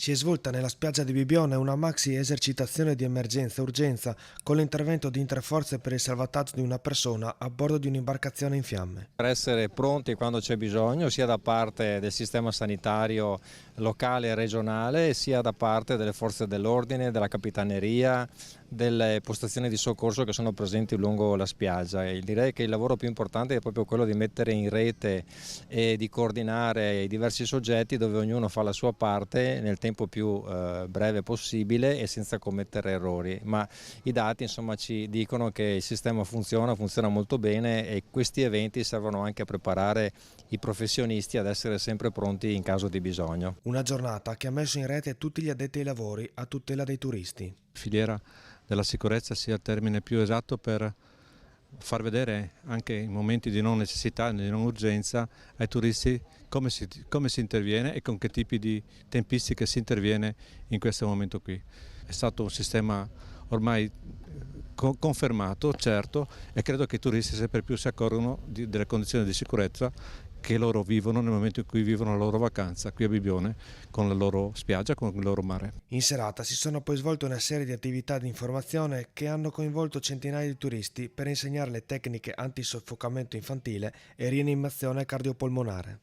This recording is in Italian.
Si è svolta nella spiaggia di Bibione una maxi esercitazione di emergenza-urgenza con l'intervento di interforze per il salvataggio di una persona a bordo di un'imbarcazione in fiamme. Per essere pronti quando c'è bisogno, sia da parte del sistema sanitario locale e regionale, sia da parte delle forze dell'ordine, della capitaneria, delle postazioni di soccorso che sono presenti lungo la spiaggia. E direi che il lavoro più importante è proprio quello di mettere in rete e di coordinare i diversi soggetti dove ognuno fa la sua parte nel tempo più breve possibile e senza commettere errori. Ma i dati insomma ci dicono che il sistema funziona molto bene e questi eventi servono anche a preparare i professionisti ad essere sempre pronti in caso di bisogno. Una giornata che ha messo in rete tutti gli addetti ai lavori a tutela dei turisti. Filiera della sicurezza sia il termine più esatto per far vedere anche in momenti di non necessità, di non urgenza ai turisti come si interviene e con che tipi di tempistiche si interviene in questo momento qui. È stato un sistema ormai confermato, certo, e credo che i turisti sempre più si accorgono delle condizioni di sicurezza che loro vivono nel momento in cui vivono la loro vacanza qui a Bibione, con la loro spiaggia, con il loro mare. In serata si sono poi svolte una serie di attività di informazione che hanno coinvolto centinaia di turisti per insegnare le tecniche antisoffocamento infantile e rianimazione cardiopolmonare.